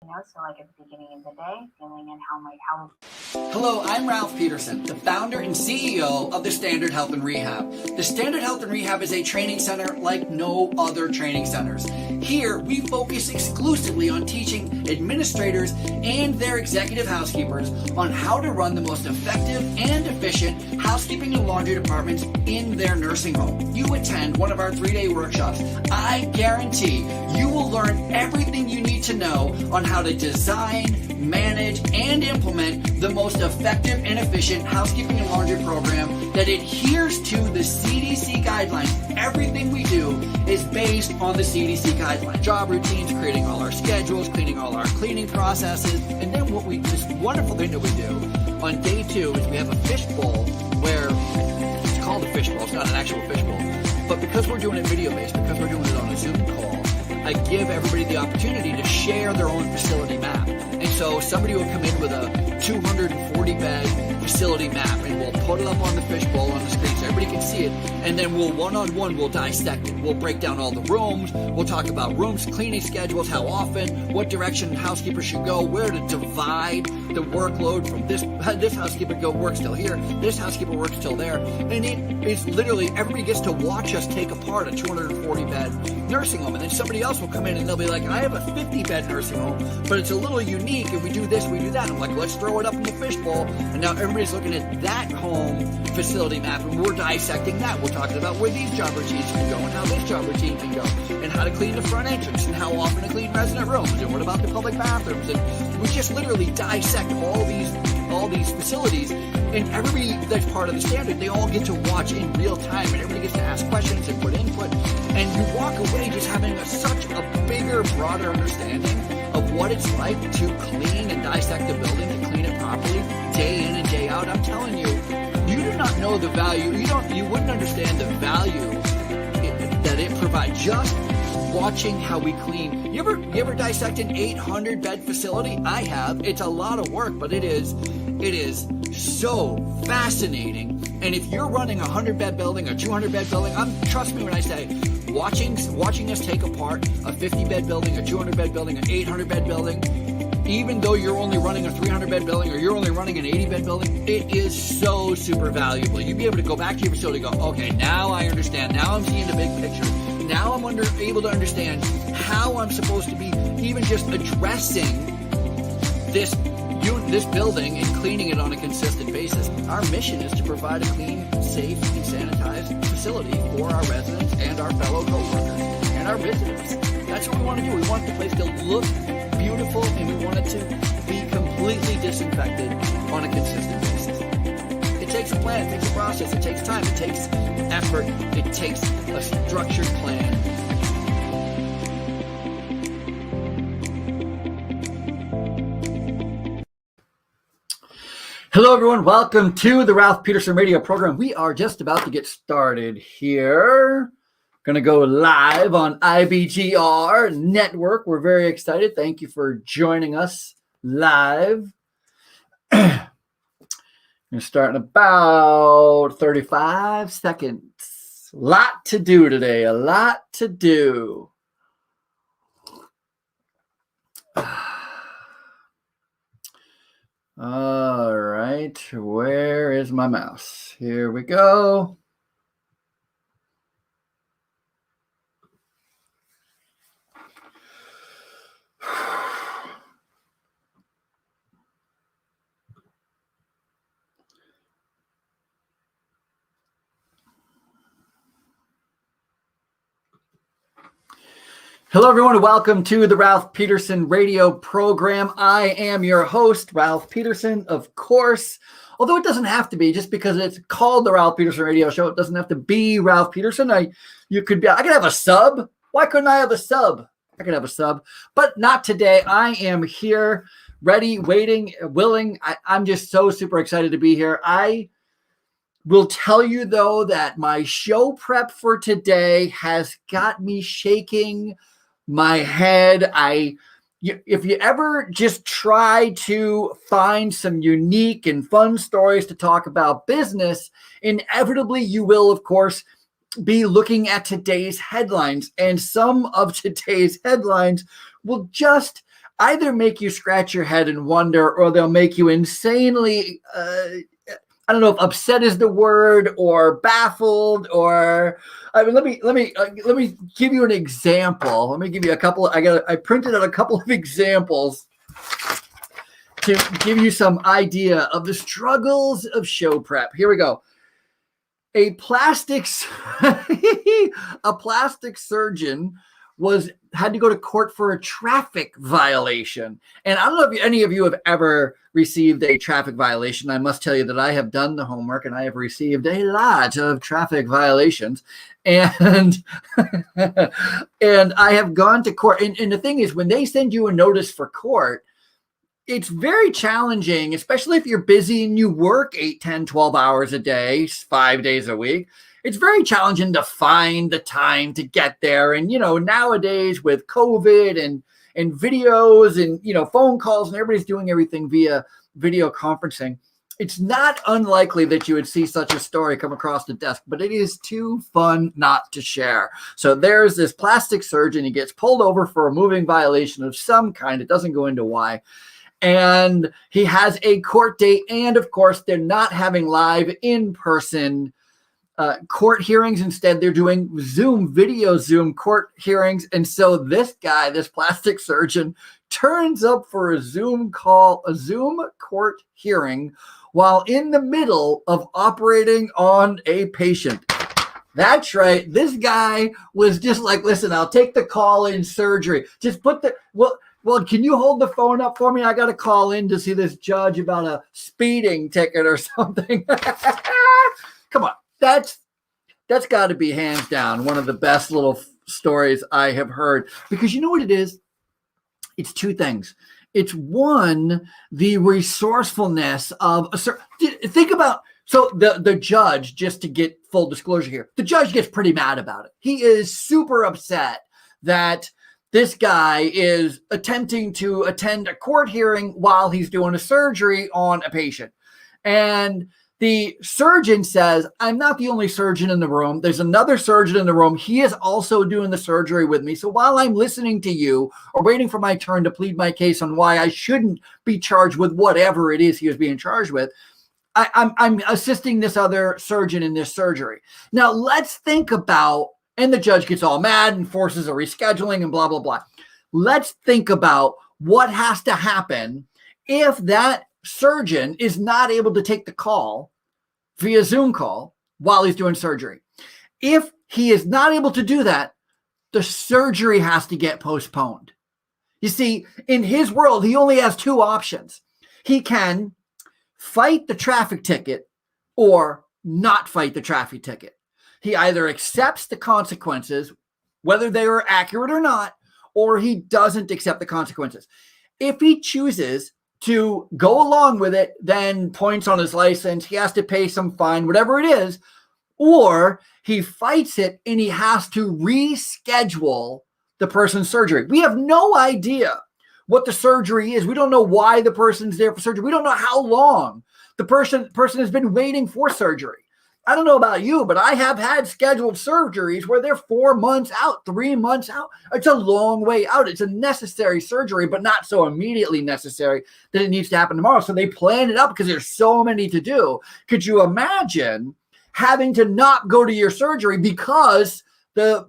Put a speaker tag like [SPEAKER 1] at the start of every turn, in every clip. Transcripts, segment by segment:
[SPEAKER 1] So like at the beginning of the day, feeling in how.
[SPEAKER 2] Hello, I'm Ralph Peterson, the founder and CEO of the Standard Health and Rehab. The Standard Health and Rehab is a training center like no other training centers. Here, we focus exclusively on teaching administrators and their executive housekeepers on how to run the most effective and efficient housekeeping and laundry departments in their nursing home. You attend one of our 3-day workshops. I guarantee you will learn everything you need to know on how to design, manage, and implement the most effective and efficient housekeeping and laundry program that adheres to the CDC guidelines. Everything we do is based on the CDC guidelines. Job routines, creating all our schedules, cleaning all our cleaning processes, and then this wonderful thing that we do on day 2 is we have a fishbowl where it's called a fishbowl. It's not an actual fishbowl, but because we're doing it video-based, because we're doing it on a Zoom call, I give everybody the opportunity to share their own facility map. And so somebody will come in with a 240-bed facility map, and we'll put it up on the fishbowl on the screen so everybody can see it. And then we'll dissect it. We'll break down all the rooms. We'll talk about rooms, cleaning schedules, how often, what direction housekeepers should go, where to divide the workload from this housekeeper works till here, this housekeeper works till there. And it's literally, everybody gets to watch us take apart a 240-bed nursing home. And then somebody else will come in and they'll be like, I have a 50-bed nursing home, but it's a little unique, and we do this, we do that. I'm like, let's throw it up in the fishbowl. And now everybody's looking at that home facility map, and we're dissecting that. We're talking about where these job routines can go and how this job routine can go, and how to clean the front entrance, and how often to clean resident rooms, and what about the public bathrooms. And we just literally dissect all these facilities, and everybody that's part of the standard, they all get to watch in real time, and everybody gets to ask questions and put input, and you walk away just having such a bigger, broader understanding of what it's like to clean and dissect the building, to clean it properly, day in and day out. I'm telling you, you do not know the value. You wouldn't understand the value that it provides just watching how we clean. You ever dissect an 800-bed facility? I have. It's a lot of work, but it is so fascinating. And if you're running a 100-bed building, a 200-bed building, trust me when I say, watching us take apart a 50-bed building, a 200-bed building, an 800-bed building, even though you're only running a 300-bed building or you're only running an 80-bed building, it is so super valuable. You'd be able to go back to your facility and go, okay, now I understand. Now I'm seeing the big picture. Now I'm able to understand how I'm supposed to be even just addressing this building and cleaning it on a consistent basis. Our mission is to provide a clean, safe, and sanitized facility for our residents and our fellow coworkers and our visitors. That's what we want to do. We want the place to look beautiful, and we want it to be completely disinfected on a consistent basis. It takes a plan, it takes a process, it takes time, it takes effort, it takes a structured plan. Hello, everyone. Welcome to the Ralph Peterson Radio program. We are just about to get started here. Going to go live on IBGR Network. We're very excited. Thank you for joining us live. Going to start in about 35 seconds. A lot to do today. A lot to do. All right, where is my mouse? Here we go. Hello, everyone. Welcome to the Ralph Peterson Radio program. I am your host, Ralph Peterson, of course. Although it doesn't have to be, just because it's called the Ralph Peterson Radio Show, it doesn't have to be Ralph Peterson. I could have a sub. Why couldn't I have a sub? I could have a sub, but not today. I am here, ready, waiting, willing. I'm just so super excited to be here. I will tell you, though, that my show prep for today has got me shaking my head. If you ever just try to find some unique and fun stories to talk about business, inevitably you will, of course, be looking at today's headlines. And some of today's headlines will just, either make you scratch your head and wonder, or they'll make you insanely, I don't know if upset is the word, or baffled, or I mean, let me give you an example. Let me give you a couple. I printed out a couple of examples to give you some idea of the struggles of show prep. Here we go. A plastic surgeon had to go to court for a traffic violation. And I don't know if any of you have ever received a traffic violation. I must tell you that I have done the homework and I have received a lot of traffic violations. And and I have gone to court. And the thing is, when they send you a notice for court, it's very challenging, especially if you're busy and you work 8, 10, 12 hours a day, 5 days a week. It's very challenging to find the time to get there. And, nowadays with COVID and videos and, phone calls, and everybody's doing everything via video conferencing, it's not unlikely that you would see such a story come across the desk, but it is too fun not to share. So there's this plastic surgeon. He gets pulled over for a moving violation of some kind. It doesn't go into why. And he has a court date. And of course, they're not having live in-person court hearings. Instead, they're doing Zoom court hearings. And so this guy, this plastic surgeon, turns up for a Zoom court hearing while in the middle of operating on a patient. That's right. This guy was just like, listen, I'll take the call in surgery. Just put well, can you hold the phone up for me? I got to call in to see this judge about a speeding ticket or something. Come on. That's got to be hands down one of the best little stories I have heard, because you know what it is? It's two things. It's one, the resourcefulness of think about, so the judge, just to get full disclosure here, the judge gets pretty mad about it. He is super upset that this guy is attempting to attend a court hearing while he's doing a surgery on a patient. And the surgeon says, I'm not the only surgeon in the room. There's another surgeon in the room. He is also doing the surgery with me. So while I'm listening to you or waiting for my turn to plead my case on why I shouldn't be charged with whatever it is he was being charged with, I'm assisting this other surgeon in this surgery. Now let's think about, and the judge gets all mad and forces a rescheduling and blah, blah, blah. Let's think about what has to happen if that surgeon is not able to take the call via Zoom call while he's doing surgery. If he is not able to do that, the surgery has to get postponed. You see, in his world, he only has two options. He can fight the traffic ticket or not fight the traffic ticket. He either accepts the consequences, whether they are accurate or not, or he doesn't accept the consequences. If he chooses to go along with it, then points on his license, he has to pay some fine, whatever it is, or he fights it and he has to reschedule the person's surgery. We have no idea what the surgery is. We don't know why the person's there for surgery. We don't know how long the person has been waiting for surgery. I don't know about you, but I have had scheduled surgeries where they're 4 months out, 3 months out. It's a long way out. It's a necessary surgery, but not so immediately necessary that it needs to happen tomorrow. So they plan it up because there's so many to do. Could you imagine having to not go to your surgery because the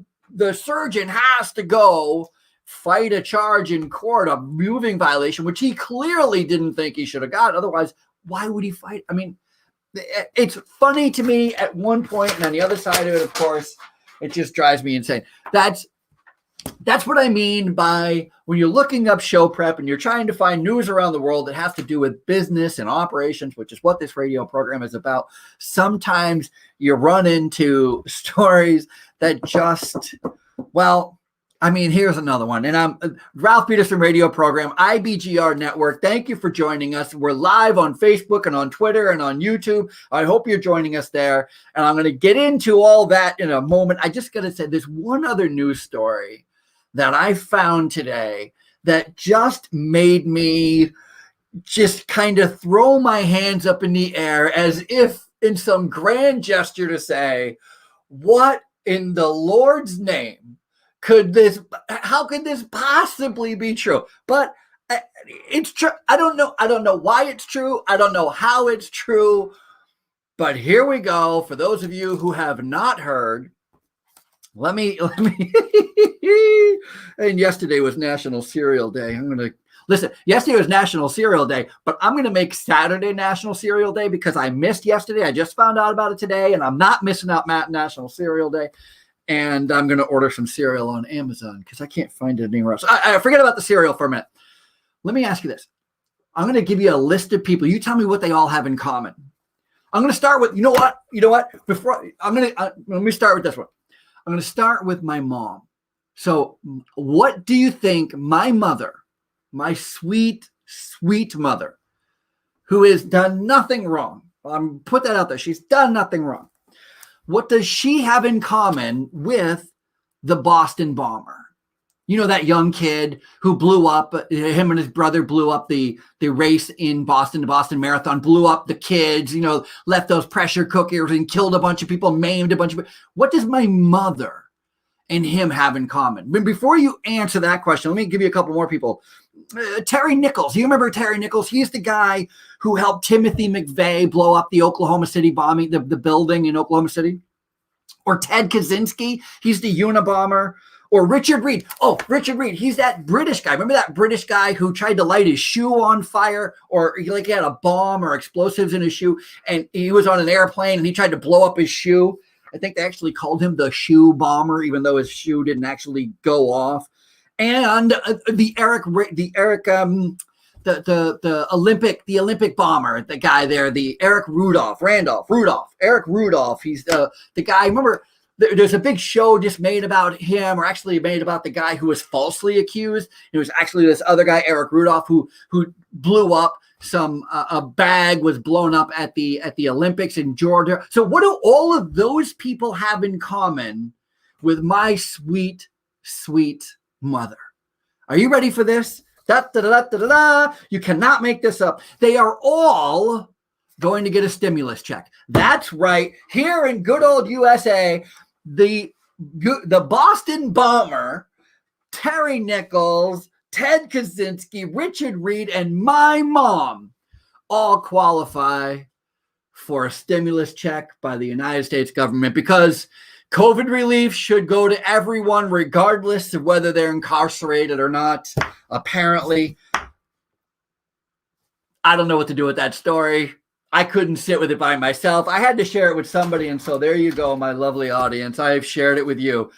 [SPEAKER 2] surgeon has to go fight a charge in court, a moving violation, which he clearly didn't think he should have got. Otherwise, why would he fight? I mean, it's funny to me at one point, and on the other side of it, of course, it just drives me insane. That's what I mean by when you're looking up show prep and you're trying to find news around the world that has to do with business and operations, which is what this radio program is about. Sometimes you run into stories that just, well, I mean, here's another one. And I'm Ralph Peterson Radio Program, IBGR Network. Thank you for joining us. We're live on Facebook and on Twitter and on YouTube. I hope you're joining us there. And I'm going to get into all that in a moment. I just got to say, there's one other news story that I found today that just made me just kind of throw my hands up in the air as if in some grand gesture to say, what in the Lord's name how could this possibly be true? But it's true. I don't know why it's true. I don't know how it's true. But here we go. For those of you who have not heard, let me. And yesterday was National Cereal Day. I'm going to listen. Yesterday was National Cereal Day, but I'm going to make Saturday National Cereal Day because I missed yesterday. I just found out about it today, and I'm not missing out National Cereal Day. And I'm going to order some cereal on Amazon because I can't find it anywhere else. I forget about the cereal for a minute. Let me ask you this. I'm going to give you a list of people. You tell me what they all have in common. I'm going to start with, you know what? Let me start with this one. I'm going to start with my mom. So what do you think my mother, my sweet, sweet mother, who has done nothing wrong, I'm put that out there. She's done nothing wrong. What does she have in common with the Boston bomber? You know, that young kid who blew up, him and his brother blew up the race in Boston, the Boston Marathon, blew up the kids, you know, left those pressure cookers and killed a bunch of people, maimed a bunch of people. What does my mother and him have in common? But before you answer that question, let me give you a couple more people. Terry Nichols. You remember Terry Nichols? He's the guy who helped Timothy McVeigh blow up the Oklahoma City bombing, the building in Oklahoma City. Or Ted Kaczynski. He's the Unabomber. Or Richard Reed. Oh, Richard Reed. He's that British guy. Remember that British guy who tried to light his shoe on fire, or he had a bomb or explosives in his shoe, and he was on an airplane and he tried to blow up his shoe. I think they actually called him the shoe bomber, even though his shoe didn't actually go off. And the Olympic bomber, the guy there, the Eric Rudolph. He's the guy. Remember, there's a big show just made about him, or actually made about the guy who was falsely accused. It was actually this other guy, Eric Rudolph, who blew up a bag was blown up at the Olympics in Georgia. So what do all of those people have in common with my sweet, sweet mother? Are you ready for this? You cannot make this up. They are all going to get a stimulus check. That's right. Here in good old USA, the Boston bomber, Terry Nichols, Ted Kaczynski, Richard Reed, and my mom all qualify for a stimulus check by the United States government, because COVID relief should go to everyone regardless of whether they're incarcerated or not. Apparently, I don't know what to do with that story. I couldn't sit with it by myself. I had to share it with somebody. And so there you go, my lovely audience. I've shared it with you.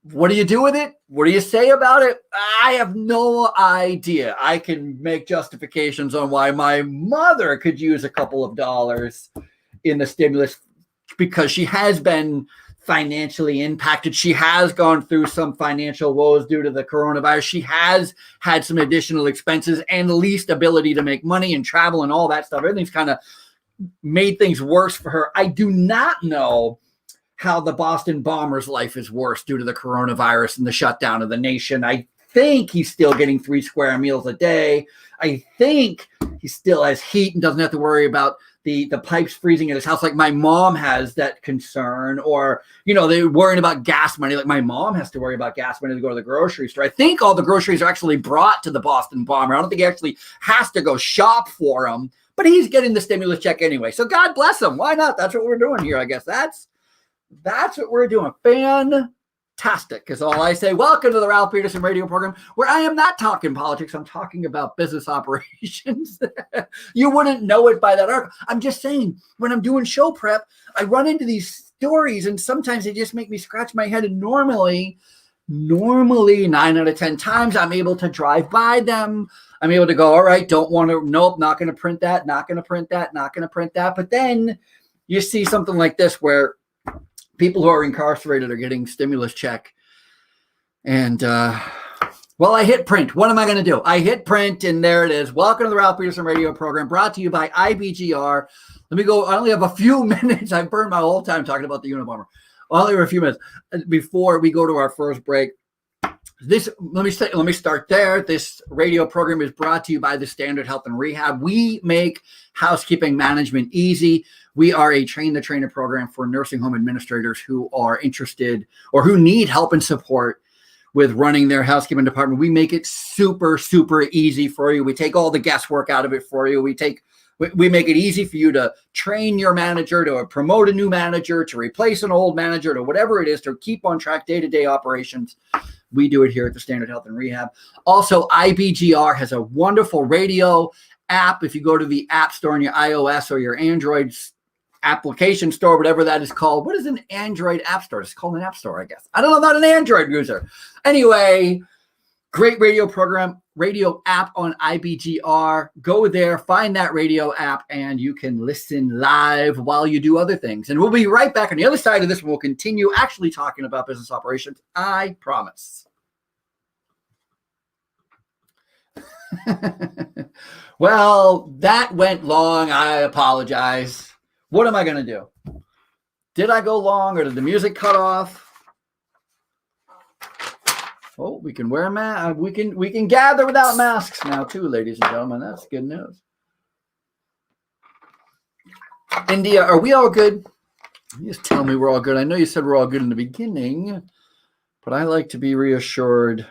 [SPEAKER 2] What do you do with it? What do you say about it? I have no idea. I can make justifications on why my mother could use a couple of dollars in the stimulus, because she has been financially impacted. She has gone through some financial woes due to the coronavirus. She has had some additional expenses and least ability to make money and travel and all that stuff. Everything's kind of made things worse for her. I do not know how the Boston bomber's life is worse due to the coronavirus and the shutdown of the nation. I think he's still getting 3 square meals a day. I think he still has heat and doesn't have to worry about the pipes freezing at his house like my mom has that concern. Or, you know, they're worrying about gas money like my mom has to worry about gas money to go to the grocery store. I think all the groceries are actually brought to the Boston bomber. I don't think he actually has to go shop for them, but he's getting the stimulus check anyway. So God bless him. Why not? That's what we're doing here, I guess. That's what we're doing. Fantastic is all I say. Welcome to the Ralph Peterson Radio program, where I am not talking politics. I'm talking about business operations. You wouldn't know it by that article. I'm just saying, when I'm doing show prep, I run into these stories, and sometimes they just make me scratch my head. And normally 9 out of 10 times, I'm able to drive by them. I'm able to go, all right, nope, not going to print that, not going to print that, not going to print that. But then you see something like this where people who are incarcerated are getting stimulus check. And, well, I hit print. What am I going to do? I hit print, and there it is. Welcome to the Ralph Peterson Radio program, brought to you by IBGR. Let me go. I only have a few minutes. I've burned my whole time talking about the Unabomber. I only have a few minutes before we go to our first break. Let me start there. This radio program is brought to you by the Standard Health and Rehab. We make housekeeping management easy. We are a train-the-trainer program for nursing home administrators who are interested or who need help and support with running their housekeeping department. We make it super, super easy for you. We take all the guesswork out of it for you. We make it easy for you to train your manager, to promote a new manager, to replace an old manager, to whatever it is, to keep on track day-to-day operations. We do it here at the Standard Health and Rehab. Also, IBGR has a wonderful radio app. If you go to the App Store on your iOS or your Android application store, whatever that is called. What is an Android app store? It's called an app store, I guess. I don't know, I'm not an Android user. Anyway, great radio app on IBGR. Go there, find that radio app, and you can listen live while you do other things. And we'll be right back on the other side of this. We'll continue actually talking about business operations. I promise. Well, that went long. I apologize. What am I going to do? Did I go long, or did the music cut off? Oh, we can wear masks. We can gather without masks now too, ladies and gentlemen. That's good news. India, are we all good? You just tell me we're all good. I know you said we're all good in the beginning, but I like to be reassured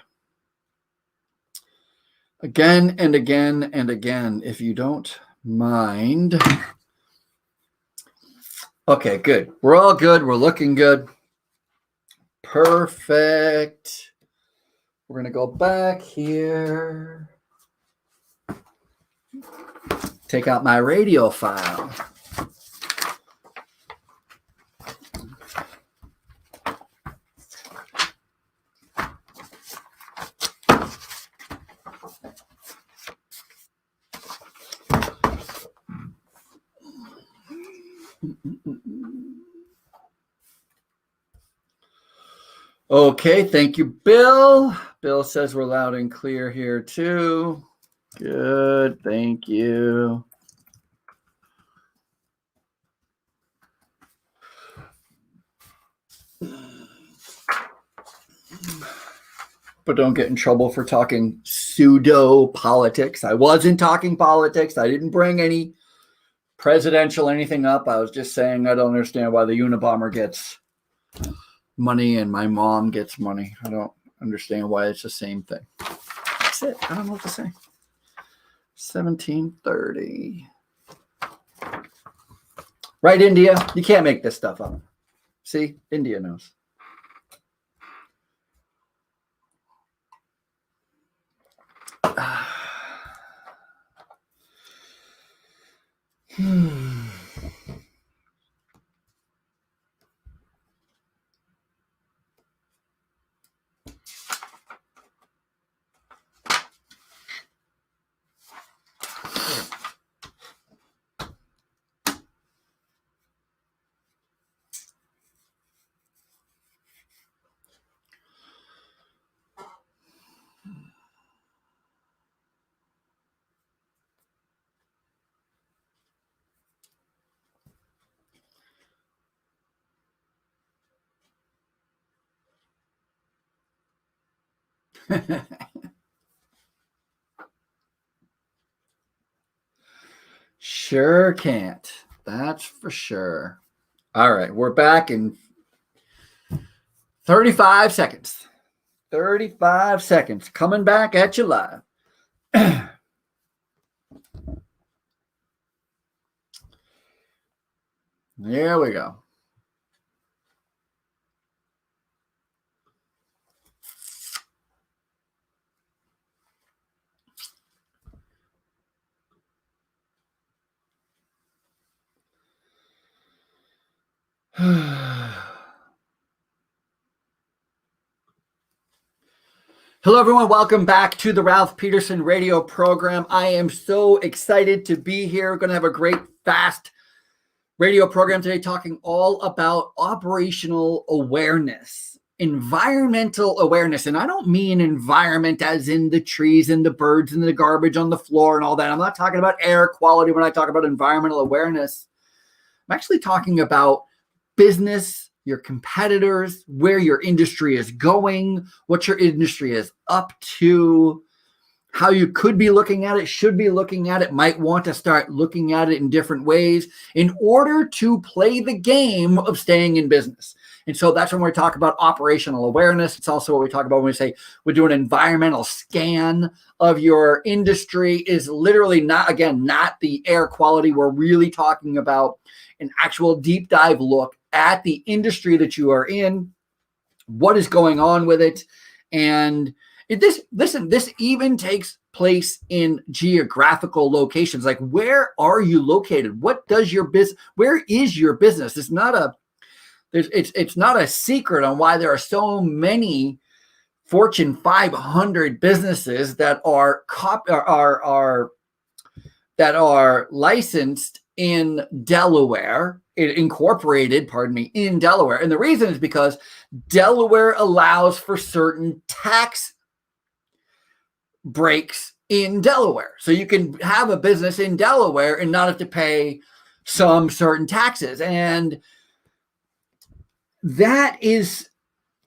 [SPEAKER 2] again and again and again, if you don't mind. Okay, good. We're all good. We're looking good. Perfect. We're going to go back here. Take out my radio file. Okay, thank you, Bill. Bill says we're loud and clear here too. Good, thank you. But don't get in trouble for talking pseudo politics. I wasn't talking politics. I didn't bring any presidential anything up. I was just saying I don't understand why the Unabomber gets money and my mom gets money. I don't understand why it's the same thing. That's it. I don't know what to say. 1730. Right, India? You can't make this stuff up. See? India knows. Sure can't. That's for sure. All right, we're back in 35 seconds. 35 seconds. Coming back at you live. There we go. Hello, everyone. Welcome back to the Ralph Peterson radio program. I am so excited to be here. We're going to have a great, fast radio program today talking all about operational awareness, environmental awareness. And I don't mean environment as in the trees and the birds and the garbage on the floor and all that. I'm not talking about air quality when I talk about environmental awareness. I'm actually talking about business, your competitors, where your industry is going, what your industry is up to, how you could be looking at it, should be looking at it, might want to start looking at it in different ways in order to play the game of staying in business. And so that's when we talk about operational awareness. It's also what we talk about when we say we do an environmental scan of your industry. Is literally not the air quality. We're really talking about an actual deep dive look at the industry that you are in, what is going on with it. And this even takes place in geographical locations. Like, where are you located? What does your business, where is your business? It's not a secret on why there are so many Fortune 500 businesses that are licensed in Delaware, incorporated, in Delaware. And the reason is because Delaware allows for certain tax breaks in Delaware. So you can have a business in Delaware and not have to pay some certain taxes. And that is,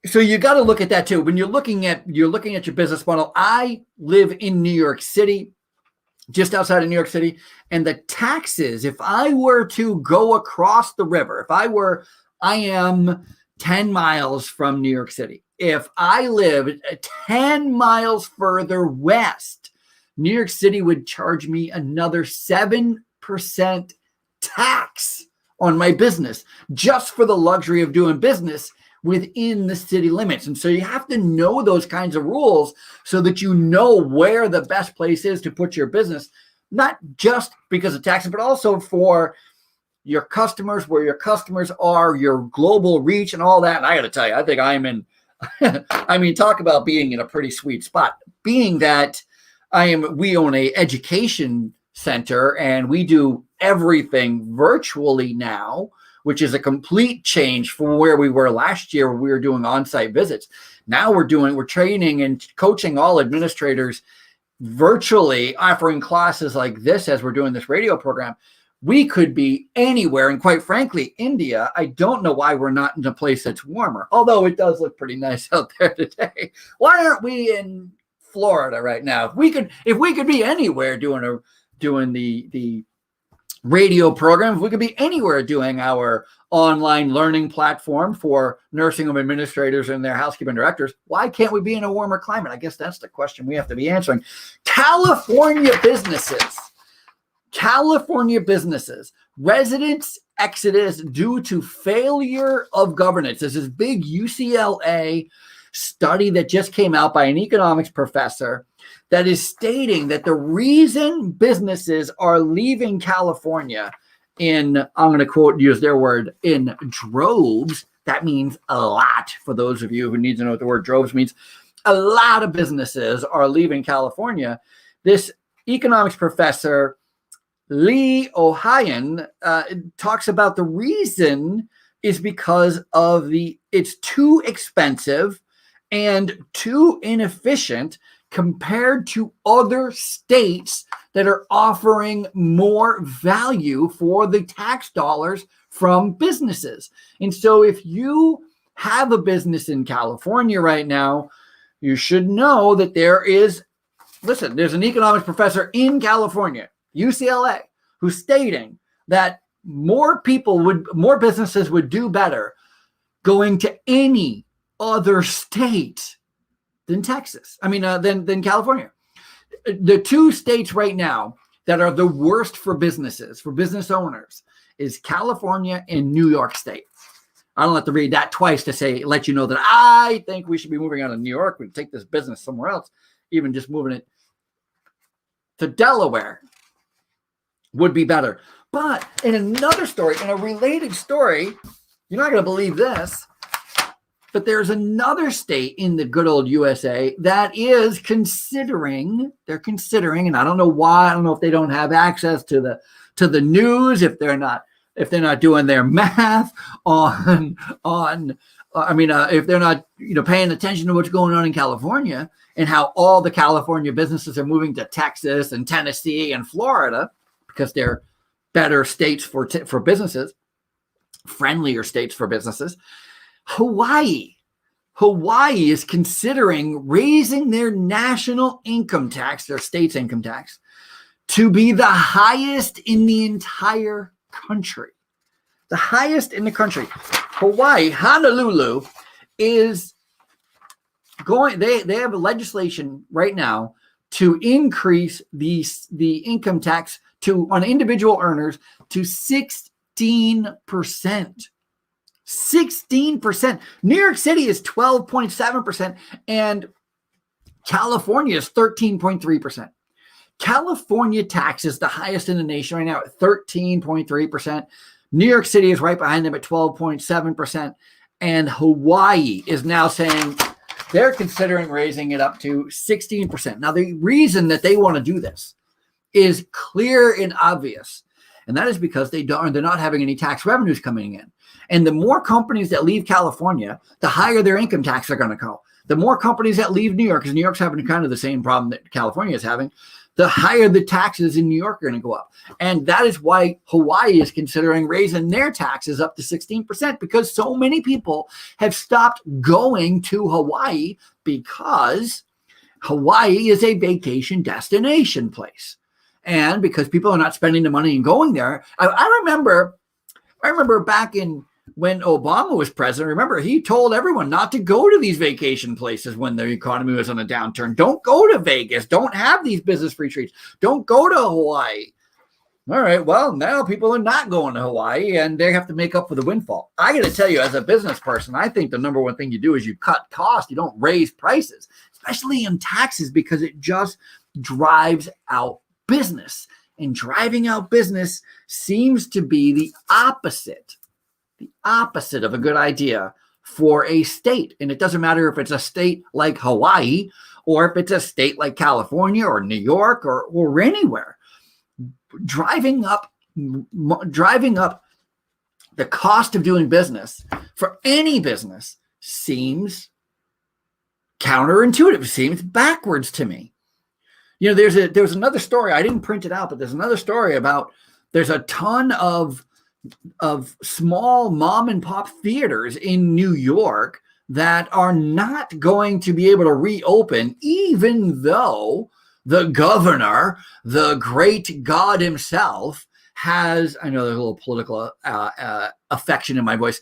[SPEAKER 2] so you got to look at that too. When you're looking at your business model. I live in New York City, just outside of New York City, and the taxes, if I were to go across the river, I am 10 miles from New York City. If I lived 10 miles further west, New York City would charge me another 7% tax on my business just for the luxury of doing business within the city limits. And so you have to know those kinds of rules so that you know where the best place is to put your business, not just because of taxes, but also for your customers, where your customers are, your global reach and all that. And I got to tell you, I think I'm in, talk about being in a pretty sweet spot, being that we own a education center and we do everything virtually now, which is a complete change from where we were last year, where we were doing on-site visits. Now we're training and coaching all administrators virtually, offering classes like this as we're doing this radio program. We could be anywhere. And quite frankly, India, I don't know why we're not in a place that's warmer, although it does look pretty nice out there today. Why aren't we in Florida right now? If we could be anywhere doing the radio program, if we could be anywhere doing our online learning platform for nursing home administrators and their housekeeping directors, why can't we be in a warmer climate? I guess that's the question we have to be answering. California businesses, residents exodus due to failure of governance. There's this big UCLA study that just came out by an economics professor that is stating that the reason businesses are leaving California I'm going to use their word, in droves. That means a lot for those of you who need to know what the word droves means. A lot of businesses are leaving California. This economics professor, Lee Ohayon, talks about the reason is because of it's too expensive and too inefficient compared to other states that are offering more value for the tax dollars from businesses. And so if you have a business in California right now, you should know that there's an economics professor in California, UCLA, who's stating that more businesses would do better going to any other state than Texas. Than California. The two states right now that are the worst for businesses, for business owners, is California and New York State. I don't have to read that twice to let you know that I think we should be moving out of New York. We take this business somewhere else. Even just moving it to Delaware would be better. But in another story, in a related story, you're not going to believe this, but there's another state in the good old USA that is considering, and I don't know why, I don't know if they don't have access to the news, if they're not doing their math if they're not, paying attention to what's going on in California and how all the California businesses are moving to Texas and Tennessee and Florida because they're better states for businesses, friendlier states for businesses. Hawaii Hawaii is considering raising their national income tax, their state's income tax, to be the highest in the entire country. The highest in the country. Hawaii, Honolulu, is going, they have a legislation right now to increase the income tax on individual earners to 16%. 16%. New York City is 12.7%, and California is 13.3%. California tax is the highest in the nation right now at 13.3%. New York City is right behind them at 12.7%. And Hawaii is now saying they're considering raising it up to 16%. Now, the reason that they want to do this is clear and obvious. And that is because they're not having any tax revenues coming in. And the more companies that leave California, the higher their income tax are going to go. The more companies that leave New York, because New York's having kind of the same problem that California is having, the higher the taxes in New York are going to go up. And that is why Hawaii is considering raising their taxes up to 16%, because so many people have stopped going to Hawaii because Hawaii is a vacation destination place. And because people are not spending the money and going there. I remember back in when Obama was president, remember, he told everyone not to go to these vacation places when the economy was on a downturn. Don't go to Vegas. Don't have these business retreats. Don't go to Hawaii. All right, well, now people are not going to Hawaii, and they have to make up for the windfall. I got to tell you, as a business person, I think the number one thing you do is you cut costs. You don't raise prices, especially in taxes, because it just drives out business. And driving out business seems to be the opposite of a good idea for a state. And it doesn't matter if it's a state like Hawaii or if it's a state like California or New York or anywhere. Driving up the cost of doing business for any business seems counterintuitive, seems backwards to me. You know, there was another story. I didn't print it out, but there's another story about there's a ton of small mom and pop theaters in New York that are not going to be able to reopen, even though the governor, the great God himself, has, I know there's a little political affection in my voice.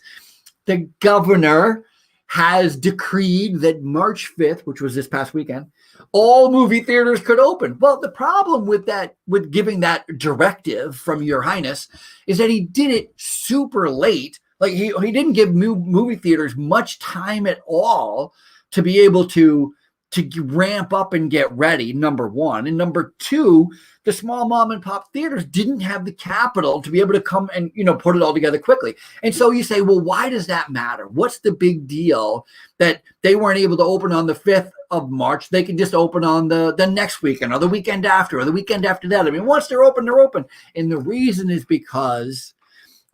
[SPEAKER 2] The governor has decreed that March 5th, which was this past weekend, all movie theaters could open. Well, the problem with that, with giving that directive from Your Highness, is that he did it super late. Like he didn't give movie theaters much time at all to be able to ramp up and get ready, number one. And number two, the small mom and pop theaters didn't have the capital to be able to come and, put it all together quickly. And so you say, well, why does that matter? What's the big deal that they weren't able to open on the 5th of March? They can just open on the next weekend or the weekend after or the weekend after that. I mean, once they're open, they're open. And the reason is because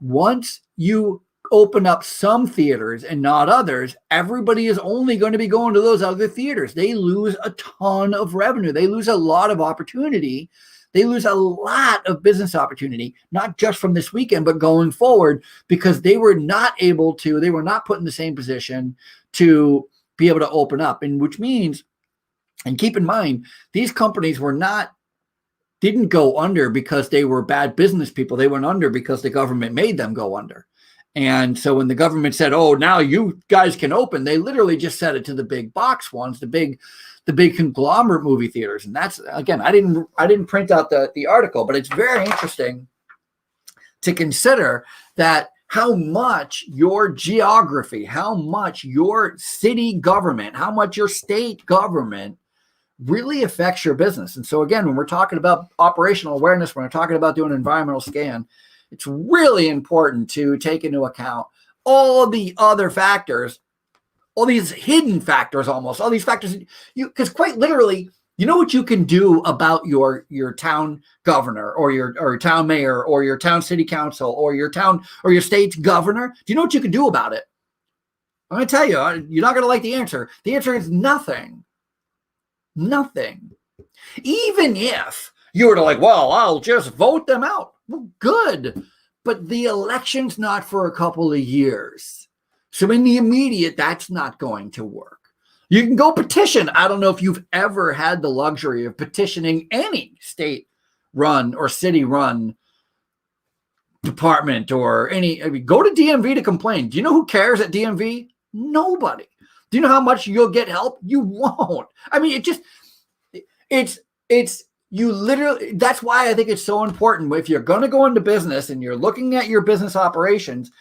[SPEAKER 2] once you open up some theaters and not others, everybody is only going to be going to those other theaters. They lose a ton of revenue. They lose a lot of opportunity. They lose a lot of business opportunity, not just from this weekend, but going forward, because they were not put in the same position to be able to open up. And which means, and keep in mind, these companies didn't go under because they were bad business people. They went under because the government made them go under. And so when the government said, oh, now you guys can open, they literally just said it to the big box ones, the big conglomerate movie theaters. And that's, again, I didn't print out the article, but it's very interesting to consider that how much your geography, how much your city government, how much your state government really affects your business. And so again, when we're talking about operational awareness, when we're talking about doing an environmental scan, it's really important to take into account all the other factors, all these hidden factors, almost all these factors. Because quite literally, you know what you can do about your town governor or your town mayor or your town city council or your town or your state's governor? Do you know what you can do about it? I'm going to tell you, you're not going to like the answer. The answer is nothing. Nothing. Even if you were to well, I'll just vote them out. Well, good. But the election's not for a couple of years. So in the immediate, that's not going to work. You can go petition. I don't know if you've ever had the luxury of petitioning any state-run or city-run department or go to DMV to complain. Do you know who cares at DMV? Nobody. Do you know how much you'll get help? You won't. I mean, you literally, that's why I think it's so important. If you're going to go into business and you're looking at your business operations,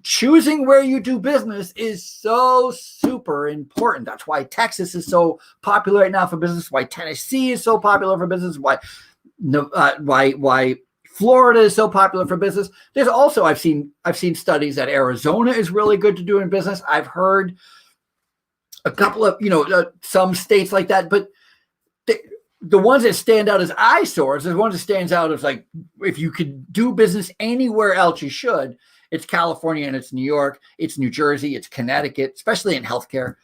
[SPEAKER 2] choosing where you do business is so super important. That's why Texas is so popular right now for business, why Tennessee is so popular for business, why Florida is so popular for business. There's also, I've seen studies that Arizona is really good to do in business. I've heard a couple of, some states like that, but the ones that stand out as eyesores, the ones that stands out as like, if you could do business anywhere else, you should. It's California and it's New York, it's New Jersey, it's Connecticut, especially in healthcare.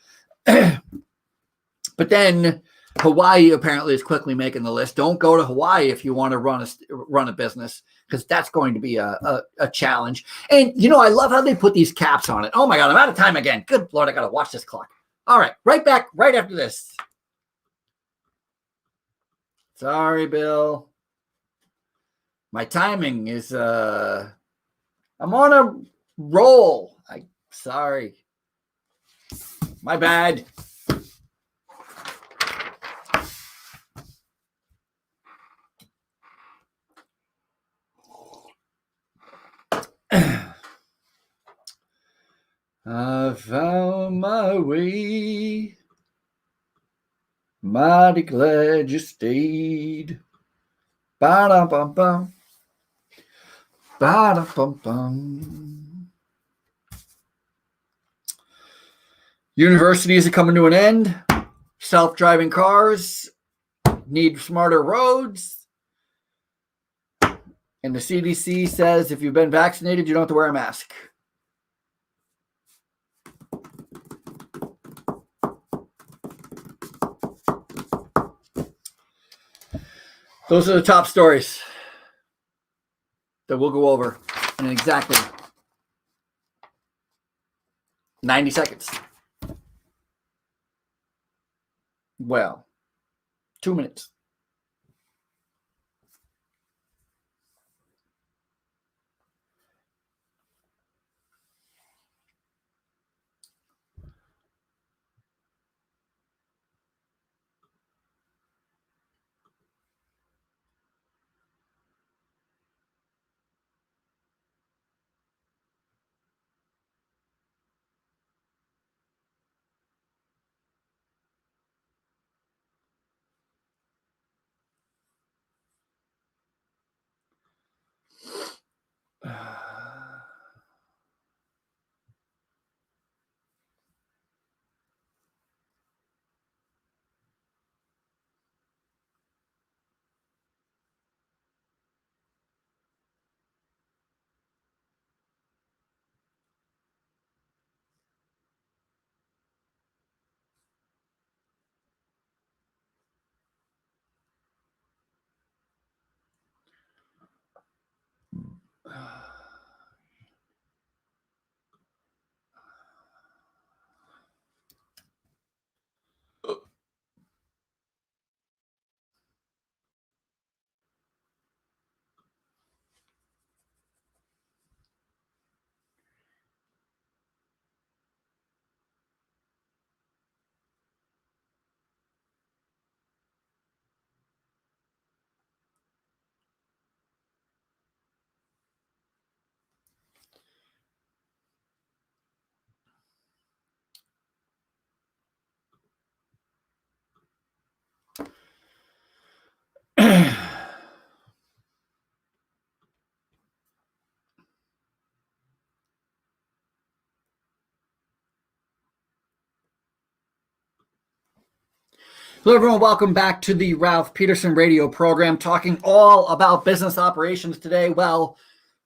[SPEAKER 2] But then Hawaii apparently is quickly making the list. Don't go to Hawaii if you want to run a business, because that's going to be a challenge. And, I love how they put these caps on it. Oh, my God, I'm out of time again. Good Lord, I got to watch this clock. All right, right back right after this. Sorry, Bill. My timing is, I'm on a roll. Sorry. My bad. I found my way. Mighty glad you stayed. Ba-da-bum-bum. Ba-da-bum-bum. Universities are coming to an end. Self-driving cars need smarter roads. And the CDC says if you've been vaccinated, you don't have to wear a mask. Those are the top stories that we'll go over in exactly 90 seconds. Well, 2 minutes. Hello, everyone. Welcome back to the Ralph Peterson Radio program, talking all about business operations today. Well,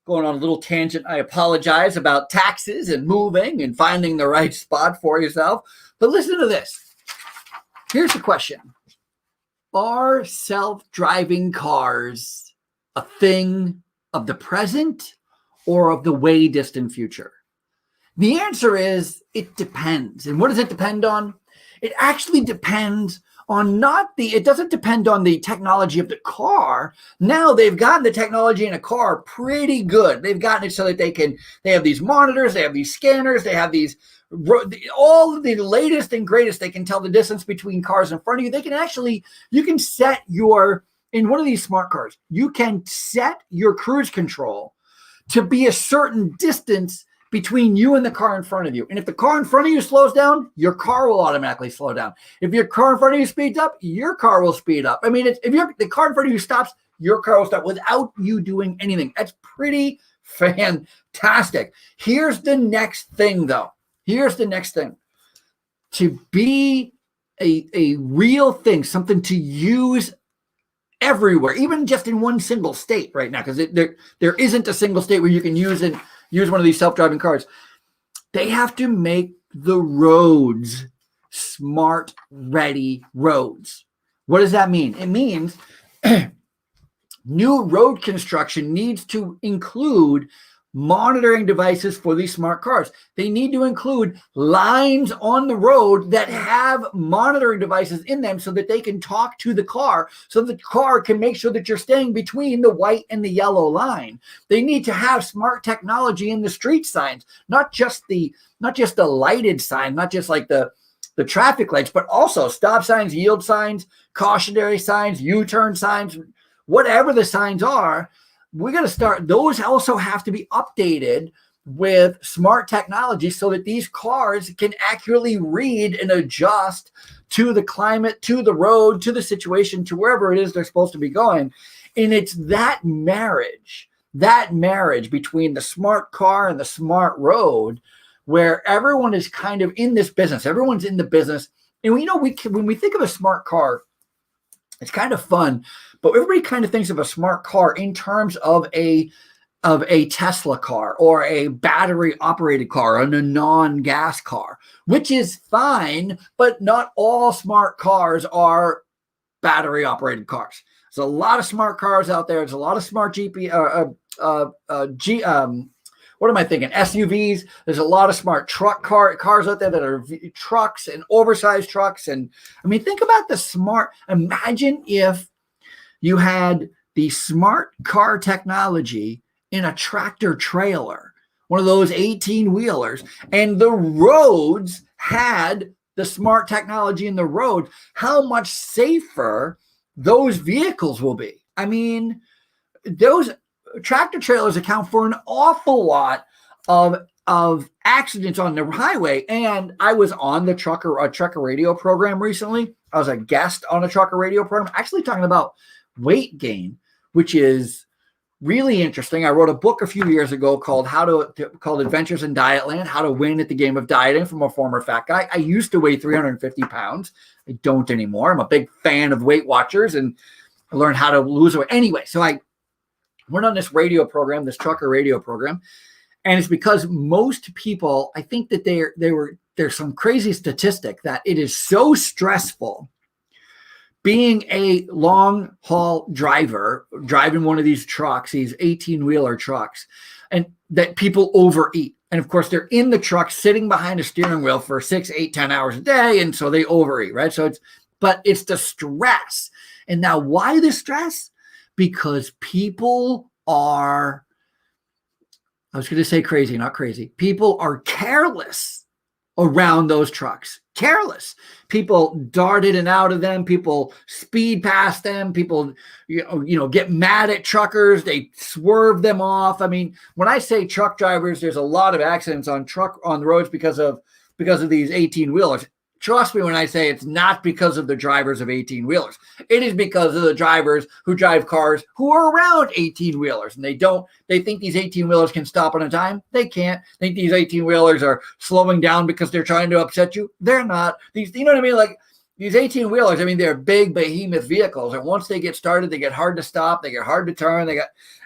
[SPEAKER 2] going on a little tangent, I apologize, about taxes and moving and finding the right spot for yourself. But listen to this. Here's the question. Are self-driving cars a thing of the present or of the way distant future? The answer is it depends. And what does it depend on? It actually depends on it doesn't depend on the technology of the car. Now they've gotten the technology in a car pretty good. They've gotten it so that they have these monitors, they have these scanners, they have these, all of the latest and greatest. They can tell the distance between cars in front of you. You can set in one of these smart cars, you can set your cruise control to be a certain distance between you and the car in front of you. And if the car in front of you slows down, your car will automatically slow down. If your car in front of you speeds up, your car will speed up. I mean, if the car in front of you stops, your car will stop without you doing anything. That's pretty fantastic. Here's the next thing, though. To be a real thing, something to use everywhere, even just in one single state right now, because there isn't a single state where you can use one of these self-driving cars. They have to make the roads smart, ready roads. What does that mean? It means new road construction needs to include monitoring devices for these smart cars. They need to include lines on the road that have monitoring devices in them so that they can talk to the car, so the car can make sure that you're staying between the white and the yellow line. They need to have smart technology in the street signs, not just the lighted sign, not just like the traffic lights, but also stop signs, yield signs, cautionary signs, U-turn signs, whatever the signs are. We're going to start, those also have to be updated with smart technology so that these cars can accurately read and adjust to the climate, to the road, to the situation, to wherever it is they're supposed to be going. And it's that marriage between the smart car and the smart road where everyone is kind of in this business. Everyone's in the business. And when we think of a smart car, it's kind of fun, but everybody kind of thinks of a smart car in terms of a Tesla car or a battery operated car and a non-gas car, which is fine, but not all smart cars are battery operated cars. There's a lot of smart cars out there. There's a lot of smart SUVs. There's a lot of smart cars out there that are trucks and oversized trucks. And I mean, think about imagine if you had the smart car technology in a tractor trailer, one of those 18-wheelers, and the roads had the smart technology in the road, how much safer those vehicles will be. I mean, those tractor trailers account for an awful lot of accidents on the highway. And I was on a trucker radio program recently. I was a guest on a trucker radio program, actually talking about weight gain, which is really interesting. I wrote a book a few years ago called Adventures in Dietland, How to Win at the Game of Dieting, from a former fat guy. I used to weigh 350 pounds. I don't anymore. I'm a big fan of Weight Watchers, and I learned how to lose weight. Anyway, so I went on this radio program, this trucker radio program, and it's because most people, I think that there's some crazy statistic that it is so stressful being a long haul driver, driving one of these trucks, these 18-wheeler trucks, and that people overeat. And of course, they're in the truck sitting behind a steering wheel for 6, 8, 10 hours a day. And so they overeat, right? But it's the stress. And now why the stress? Because people are, I was going to say crazy, not crazy. People are careless around those trucks. Careless. People dart in and out of them. People speed past them. People, get mad at truckers. They swerve them off. I mean, when I say truck drivers, there's a lot of accidents on the roads because of these 18-wheelers. Trust me when I say it's not because of the drivers of 18-wheelers. It is because of the drivers who drive cars who are around 18-wheelers. And they think these 18-wheelers can stop on a dime. They can't. Think these 18-wheelers are slowing down because they're trying to upset you. They're not. You know what I mean? Like these 18-wheelers, I mean, they're big behemoth vehicles. And once they get started, they get hard to stop. They get hard to turn.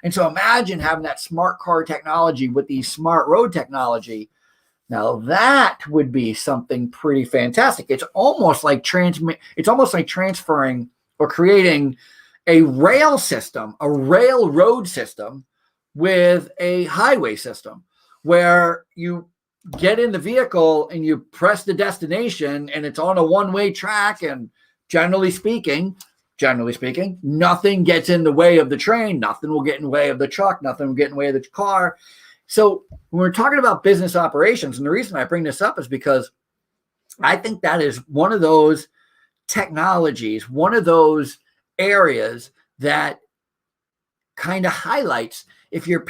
[SPEAKER 2] And so imagine having that smart car technology with the smart road technology. Now that would be something pretty fantastic. It's almost like transferring or creating a rail system, a railroad system with a highway system where you get in the vehicle and you press the destination and it's on a one-way track, and generally speaking, nothing gets in the way of the train, nothing will get in the way of the truck, nothing will get in the way of the car. So when we're talking about business operations, and the reason I bring this up is because I think that is one of those technologies, one of those areas that kind of highlights if you're an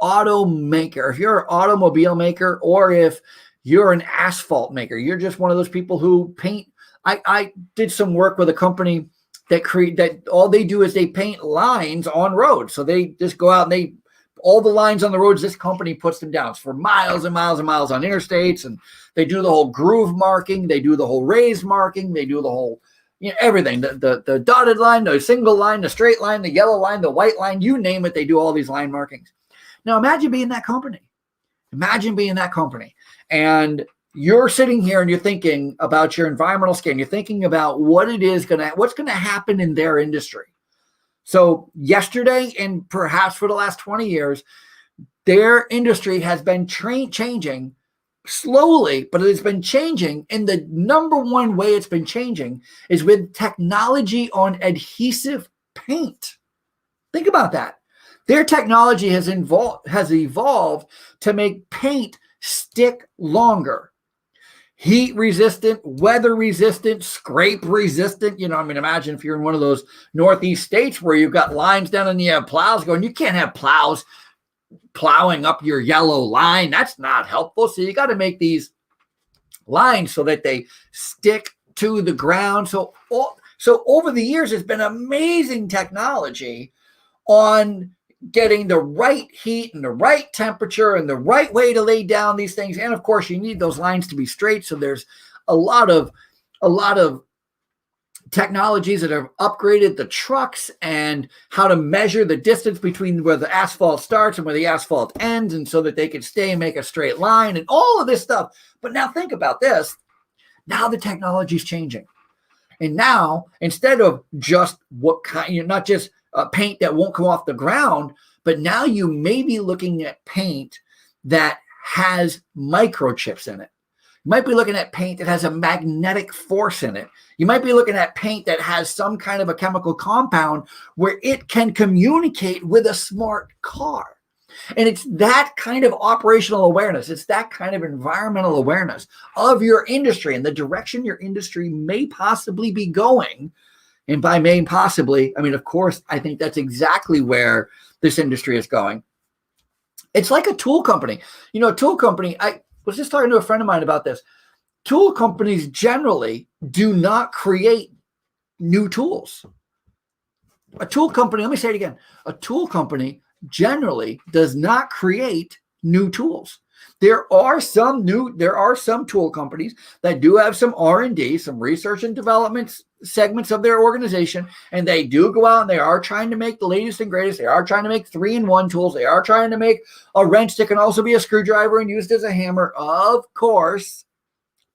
[SPEAKER 2] automaker, if you're an automobile maker, or if you're an asphalt maker, you're just one of those people who paint. I did some work with a company that all they do is they paint lines on roads. So they just go out and all the lines on the roads, this company puts them down for miles and miles and miles on interstates. And they do the whole groove marking. They do the whole raised marking. They do the whole, everything, the dotted line, the single line, the straight line, the yellow line, the white line, you name it. They do all these line markings. Now imagine being that company. And you're sitting here and you're thinking about your environmental scan. You're thinking about what's going to happen in their industry. So yesterday, and perhaps for the last 20 years, their industry has been changing slowly, but it's been changing. And the number one way it's been changing is with technology on adhesive paint. Think about that. Their technology has evolved to make paint stick longer. Heat resistant, weather resistant, scrape resistant. Imagine if you're in one of those Northeast states where you've got lines down and you have plows going. You can't have plows plowing up your yellow line. That's not helpful. So you got to make these lines so that they stick to the ground. So over the years, it's been amazing technology on getting the right heat and the right temperature and the right way to lay down these things. And of course, you need those lines to be straight. So there's a lot of technologies that have upgraded the trucks and how to measure the distance between where the asphalt starts and where the asphalt ends, and so that they can stay and make a straight line and all of this stuff. But now think about this. Now the technology is changing. And now, instead of just what kind, not just paint that won't come off the ground, but now you may be looking at paint that has microchips in it. You might be looking at paint that has a magnetic force in it. You might be looking at paint that has some kind of a chemical compound where it can communicate with a smart car. And it's that kind of operational awareness. It's that kind of environmental awareness of your industry and the direction your industry may possibly be going. And by may possibly, I mean, of course, I think that's exactly where this industry is going. It's like a tool company. A tool company, I was just talking to a friend of mine about this. Tool companies generally do not create new tools. A tool company, let me say it again. A tool company generally does not create new tools. There are some tool companies that do have some R&D, some research and development segments of their organization, and they do go out and they are trying to make the latest and greatest. They are trying to make 3-in-1 tools. They are trying to make a wrench that can also be a screwdriver and used as a hammer, of course.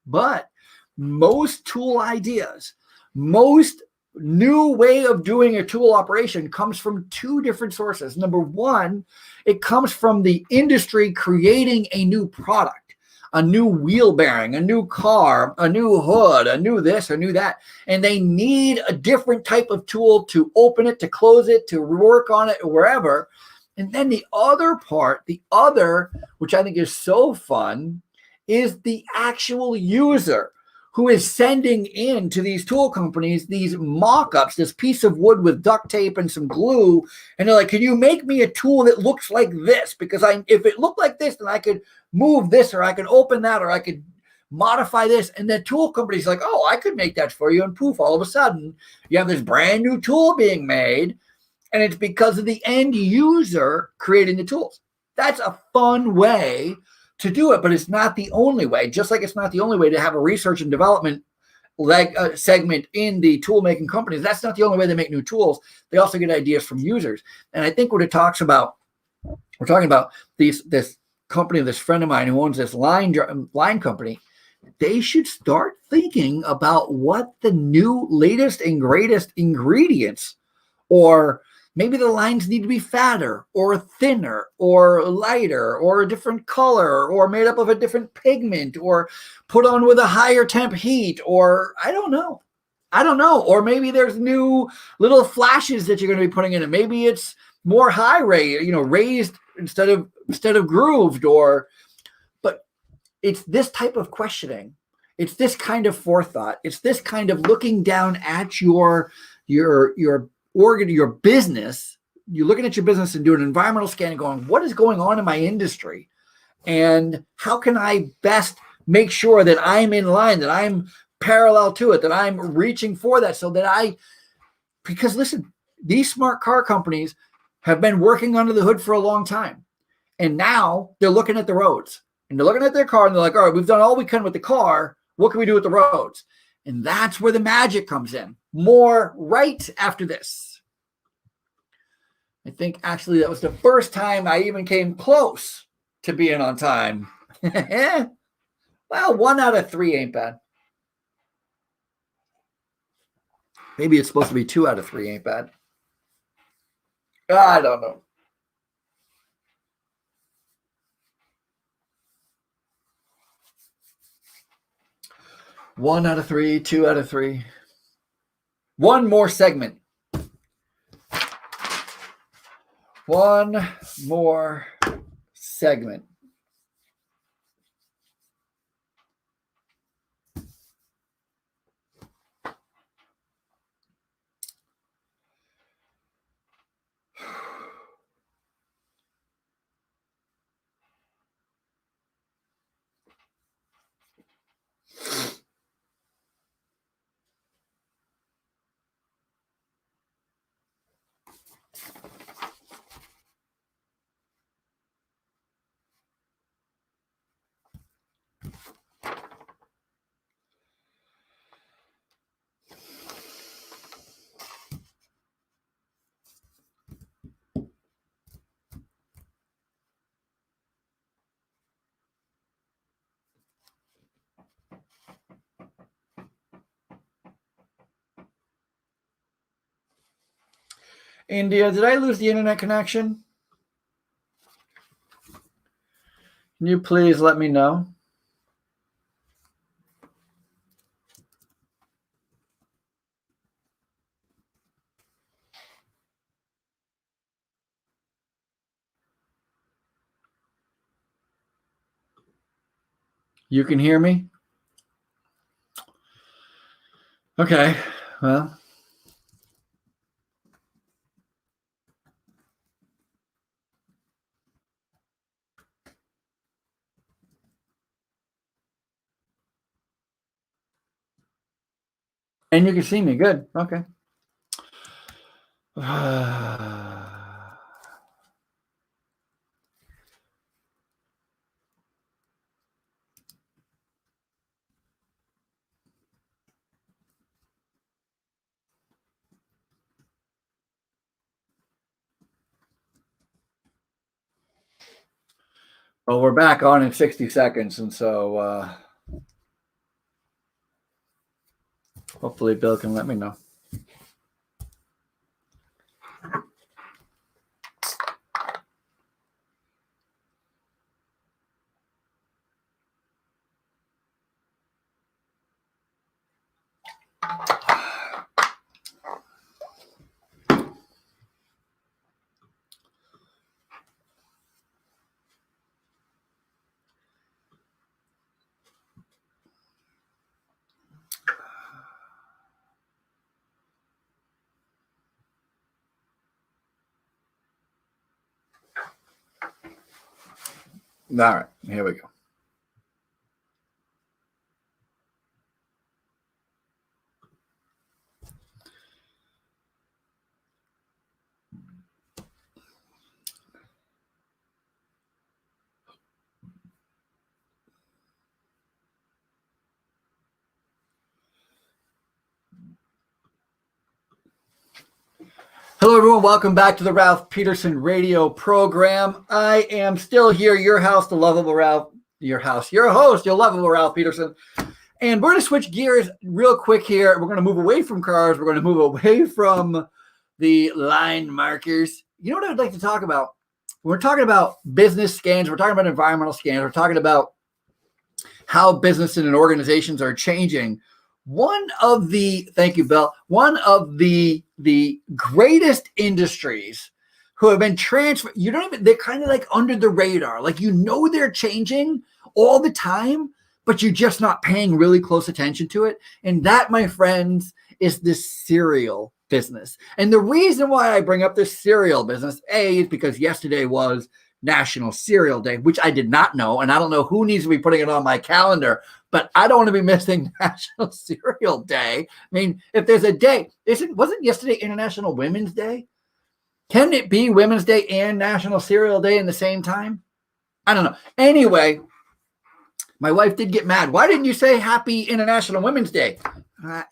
[SPEAKER 2] But most tool ideas, most new way of doing a tool operation comes from two different sources. Number one, it comes from the industry creating a new product, a new wheel bearing, a new car, a new hood, a new this, a new that. And they need a different type of tool to open it, to close it, to work on it, wherever. And then the other part, which I think is so fun, is the actual user who is sending in to these tool companies these mock-ups, this piece of wood with duct tape and some glue. And they're like, can you make me a tool that looks like this? Because if it looked like this, then I could move this, or I could open that, or I could modify this. And the tool company's like, oh, I could make that for you. And poof, all of a sudden, you have this brand new tool being made. And it's because of the end user creating the tools. That's a fun way to do it, but it's not the only way. Just like it's not the only way to have a research and development segment in the tool making companies. That's not the only way they make new tools. They also get ideas from users. And I think what it talks about, we're talking about this company, this friend of mine who owns this line company. They should start thinking about what the new latest and greatest ingredients or Maybe the lines need to be fatter or thinner or lighter or a different color or made up of a different pigment or put on with a higher temp heat, or I don't know. Or maybe there's new little flashes that you're going to be putting in it. Maybe it's more high raised instead of grooved, but it's this type of questioning. It's this kind of forethought. It's this kind of looking down at your organ, your business. You're looking at your business and doing an environmental scan and going, what is going on in my industry? And how can I best make sure that I'm in line, that I'm parallel to it, that I'm reaching for that, so that because listen, these smart car companies have been working under the hood for a long time. And now they're looking at the roads and they're looking at their car and they're like, all right, we've done all we can with the car. What can we do with the roads? And that's where the magic comes in. More right after this. I think actually that was the first time I even came close to being on time. Well, 1 out of 3 ain't bad. Maybe it's supposed to be 2 out of 3 ain't bad. I don't know. One out of 3, 2 out of 3. One more segment. One more segment. India, did I lose the internet connection? Can you please let me know? You can hear me? Okay, well. And you can see me. Good. Okay. Well, we're back on in 60 seconds. And so hopefully Bill can let me know. All right, here we go. Hello, everyone. Welcome back to the Ralph Peterson Radio program. I am still here, your house, the lovable Ralph, your host, your lovable Ralph Peterson. And we're going to switch gears real quick here. We're going to move away from cars. We're going to move away from the line markers. You know what I'd like to talk about? We're talking about business scans. We're talking about environmental scans. We're talking about how business and organizations are changing. Thank you, Bill. One of the greatest industries who have been transferred, they're kind of like under the radar. Like, they're changing all the time, but you're just not paying really close attention to it. And that, my friends, is this cereal business. And the reason why I bring up this cereal business, is because yesterday was National Cereal Day, which I did not know. And I don't know who needs to be putting it on my calendar, but I don't want to be missing National Cereal Day. I mean, if there's a day, wasn't yesterday International Women's Day? Can it be Women's Day and National Cereal Day in the same time? I don't know. Anyway, my wife did get mad. Why didn't you say Happy International Women's Day? I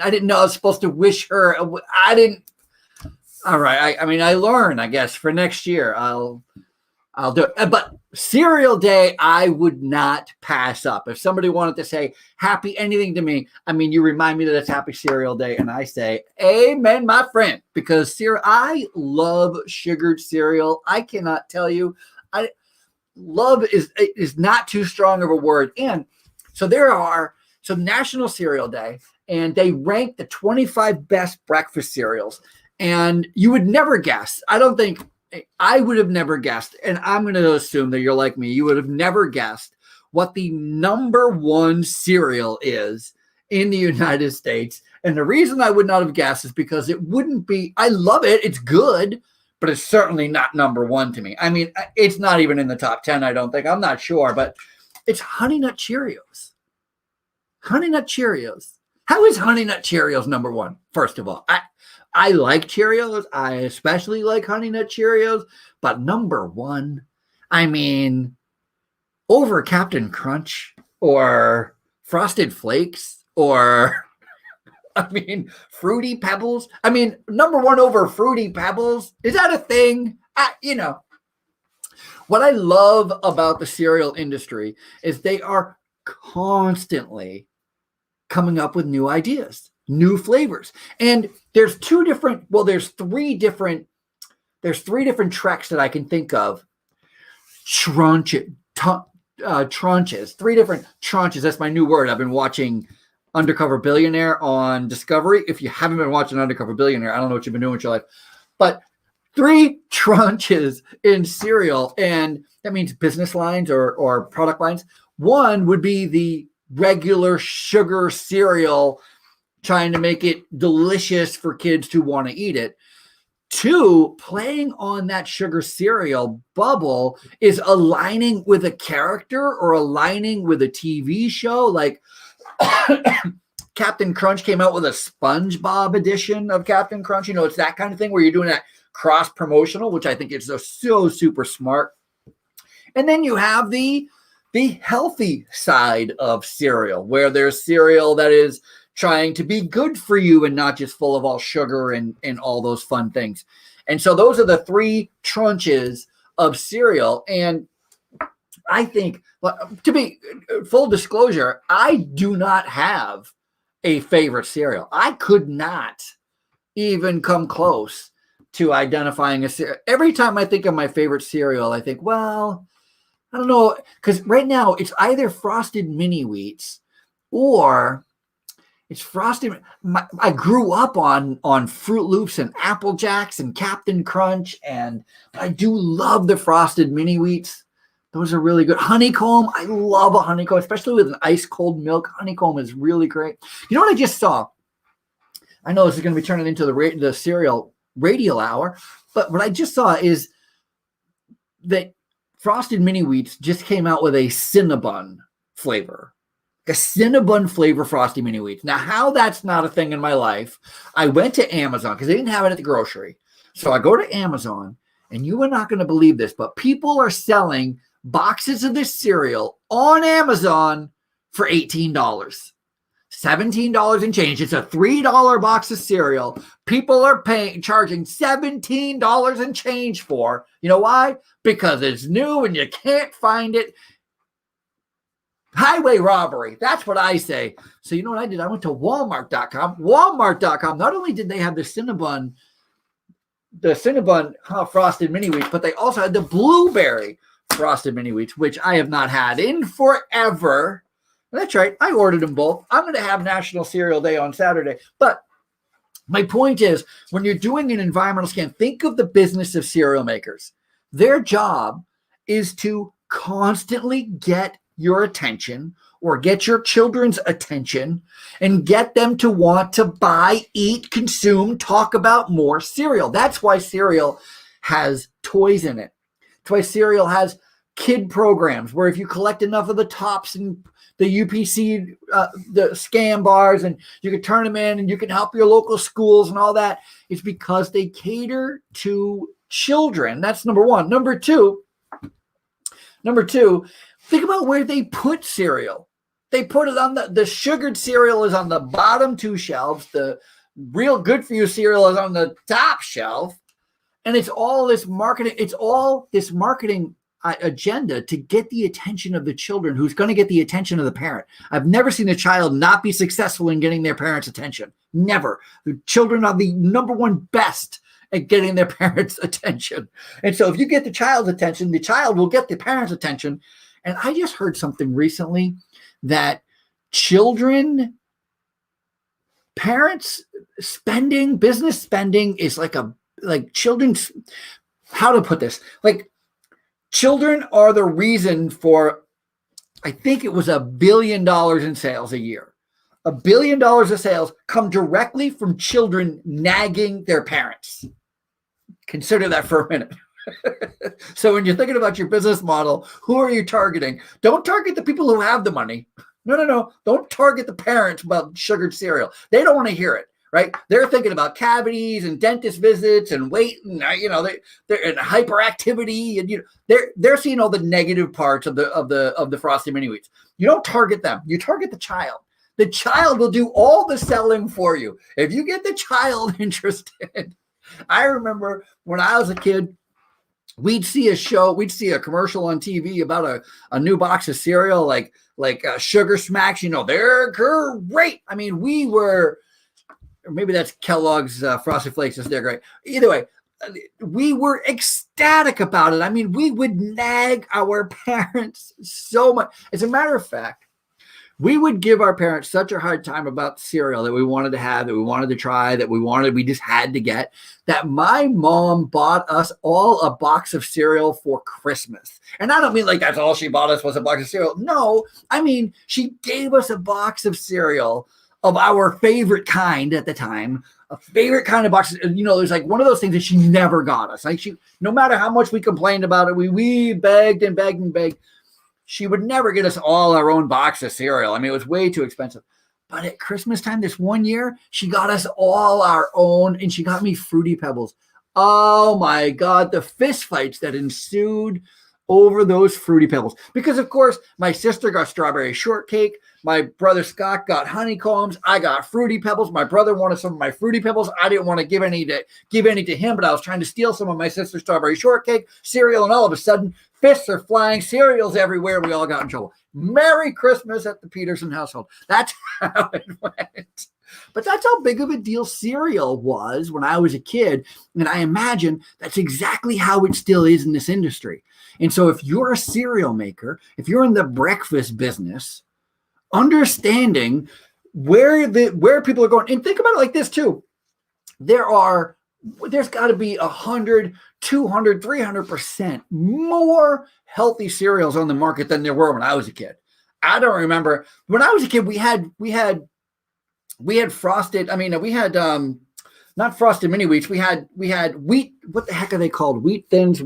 [SPEAKER 2] didn't know I was supposed to wish her. I didn't. All right. I learn, I guess, for next year. I'll do it. But Cereal Day, I would not pass up. If somebody wanted to say happy anything to me, you remind me that it's Happy Cereal Day, and I say, amen, my friend, because I love sugared cereal. I cannot tell you. Love is not too strong of a word. And so National Cereal Day, and they rank the 25 best breakfast cereals. And you would never guess. I would have never guessed. And I'm going to assume that you're like me. You would have never guessed what the number one cereal is in the United States. And the reason I would not have guessed is because it wouldn't be, I love it. It's good, but it's certainly not number one to me. It's not even in the top 10, I don't think. I'm not sure, but it's Honey Nut Cheerios. Honey Nut Cheerios. How is Honey Nut Cheerios number one? First of all, I like Cheerios. I especially like Honey Nut Cheerios, but number one, over Captain Crunch or Frosted Flakes or Fruity Pebbles. Number one over Fruity Pebbles. Is that a thing? What I love about the cereal industry is they are constantly coming up with new ideas, new flavors. And there's three different treks that I can think of. Tranches, three different tranches. That's my new word. I've been watching Undercover Billionaire on Discovery. If you haven't been watching Undercover Billionaire, I don't know what you've been doing with your life. But 3 tranches in cereal, and that means business lines or product lines. One would be the regular sugar cereal, trying to make it delicious for kids who want to eat it. 2, playing on that sugar cereal bubble is aligning with a character or aligning with a TV show. Like Captain Crunch came out with a SpongeBob edition of Captain Crunch. It's that kind of thing where you're doing that cross promotional, which I think is so super smart. And then you have the healthy side of cereal, where there's cereal that is trying to be good for you and not just full of all sugar and all those fun things. And so those are the 3 tranches of cereal. And I think, to be full disclosure, I do not have a favorite cereal. I could not even come close to identifying a cereal. Every time I think of my favorite cereal, I think, well, I don't know, because right now it's either Frosted Mini Wheats or it's Frosted. I grew up on Fruit Loops and Apple Jacks and Captain Crunch, and I do love the Frosted Mini Wheats. Those are really good. Honeycomb, I love a honeycomb, especially with an ice cold milk. Honeycomb is really great. You know what I just saw? I know this is going to be turning into the cereal radio hour, but what I just saw is that Frosted Mini Wheats just came out with a Cinnabon flavor. A Cinnabon flavor Frosted Mini Wheats. Now, how that's not a thing in my life, I went to Amazon because they didn't have it at the grocery. So I go to Amazon, and you are not going to believe this, but people are selling boxes of this cereal on Amazon for $18. $17 and change. It's a $3 box of cereal. People are charging $17 and change for. You know why? Because it's new and you can't find it. Highway robbery. That's what I say. So you know what I did? I went to Walmart.com. Walmart.com. Not only did they have the Cinnabon Cinnabon frosted mini wheats, but they also had the blueberry frosted mini wheats, which I have not had in forever. That's right. I ordered them both. I'm going to have National Cereal Day on Saturday. But my point is, when you're doing an environmental scan, think of the business of cereal makers. Their job is to constantly get your attention or get your children's attention and get them to want to buy, eat, consume, talk about more cereal. That's why cereal has toys in it. That's why cereal has kid programs where if you collect enough of the tops and the UPC, the scam bars, and you can turn them in and you can help your local schools and all that. It's because they cater to children. That's number one. Number two, think about where they put cereal. They put it on the sugared cereal is on the bottom two shelves. The real good for you cereal is on the top shelf. And it's all this marketing. It's all this marketing agenda to get the attention of the children, who's going to get the attention of the parent. I've never seen a child not be successful in getting their parents' attention. Never. The children are the number one best at getting their parents' attention. And so if you get the child's attention, the child will get the parents' attention. And I just heard something recently that parents spending, business spending is like children's, how to put this? Like, children are the reason for, I think it was $1 billion in sales a year. $1 billion of sales come directly from children nagging their parents. Consider that for a minute. So when you're thinking about your business model, who are you targeting? Don't target the people who have the money. No. Don't target the parents about sugared cereal. They don't want to hear it. Right? They're thinking about cavities and dentist visits and weight, and they're in hyperactivity, and they're seeing all the negative parts of the frosted mini wheats. You don't target them. You target the child. The child will do all the selling for you. If you get the child interested. I remember when I was a kid, we'd see a commercial on TV about a new box of cereal, like Sugar Smacks. They're great. I mean, we were. Or maybe that's Kellogg's Frosted Flakes. They're great. Either way, we were ecstatic about it. I mean, we would nag our parents so much. As a matter of fact, we would give our parents such a hard time about cereal that we wanted to have, that we wanted to try, we just had to get, that my mom bought us all a box of cereal for Christmas. And I don't mean like that's all she bought us was a box of cereal. No, I mean, she gave us a box of cereal of our favorite kind at the time, a favorite kind of box. There's like one of those things that she never got us. Like no matter how much we complained about it, we begged and begged and begged. She would never get us all our own box of cereal. I mean, it was way too expensive. But at Christmas time, this one year, she got us all our own, and she got me Fruity Pebbles. Oh my God, the fist fights that ensued over those Fruity Pebbles. Because of course, my sister got strawberry shortcake. My brother Scott got honeycombs. I got Fruity Pebbles. My brother wanted some of my Fruity Pebbles. I didn't want to give any to him, but I was trying to steal some of my sister's strawberry shortcake cereal. And all of a sudden, fists are flying, cereals everywhere. We all got in trouble. Merry Christmas at the Peterson household. That's how it went. But that's how big of a deal cereal was when I was a kid. And I imagine that's exactly how it still is in this industry. And so if you're a cereal maker, if you're in the breakfast business, understanding where people are going, and think about it like this too. There's got to be 100, 200, 300% more healthy cereals on the market than there were when I was a kid. I don't remember when I was a kid. We had frosted. I mean, we had not frosted mini wheats. We had wheat. What the heck are they called? Wheat thins.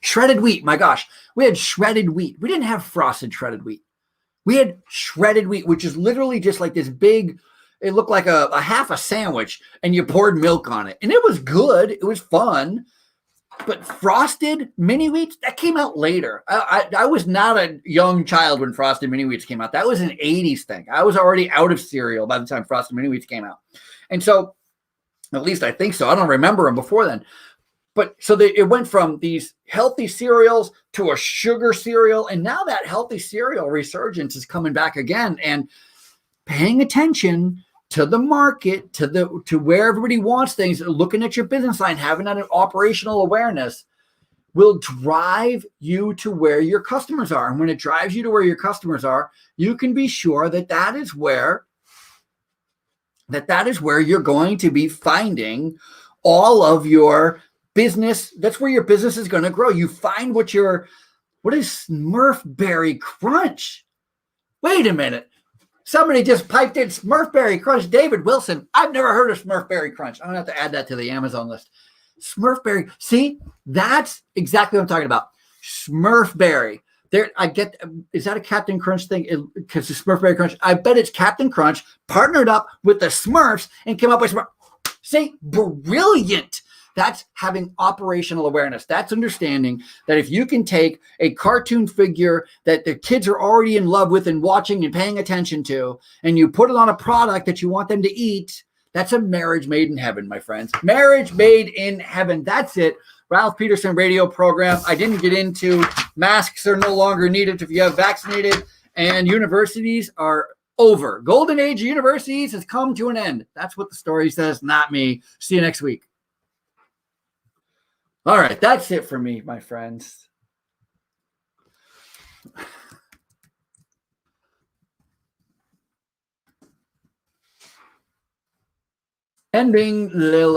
[SPEAKER 2] Shredded wheat. My gosh, we had shredded wheat. We didn't have frosted shredded wheat. We had shredded wheat, which is literally just like this big. It looked like a half a sandwich, and you poured milk on it, and it was good. It was fun. But frosted mini wheats, that came out later. I was not a young child when frosted mini wheats came out. That was an 80s thing. I was already out of cereal by the time frosted mini wheats came out. And so, at least I think so. I don't remember them before then. But so it went from these healthy cereals to a sugar cereal. And now that healthy cereal resurgence is coming back again. And paying attention to the market, to where everybody wants things, looking at your business line, having that operational awareness will drive you to where your customers are. And when it drives you to where your customers are, you can be sure that is where you're going to be finding all of your business. That's where your business is going to grow. You find what is Smurfberry Crunch? Wait a minute. Somebody just piped in Smurfberry Crunch. David Wilson. I've never heard of Smurfberry Crunch. I'm going to have to add that to the Amazon list. Smurfberry. See, that's exactly what I'm talking about. Smurfberry. There, is that a Captain Crunch thing? Because the Smurfberry Crunch, I bet it's Captain Crunch partnered up with the Smurfs and came up with Smurf. See, brilliant. That's having operational awareness. That's understanding that if you can take a cartoon figure that the kids are already in love with and watching and paying attention to, and you put it on a product that you want them to eat, that's a marriage made in heaven, my friends. Marriage made in heaven. That's it. Ralph Peterson radio program. I didn't get into masks are no longer needed if you have vaccinated, and universities are over. Golden age of universities has come to an end. That's what the story says, not me. See you next week. All right, that's it for me, my friends. Ending little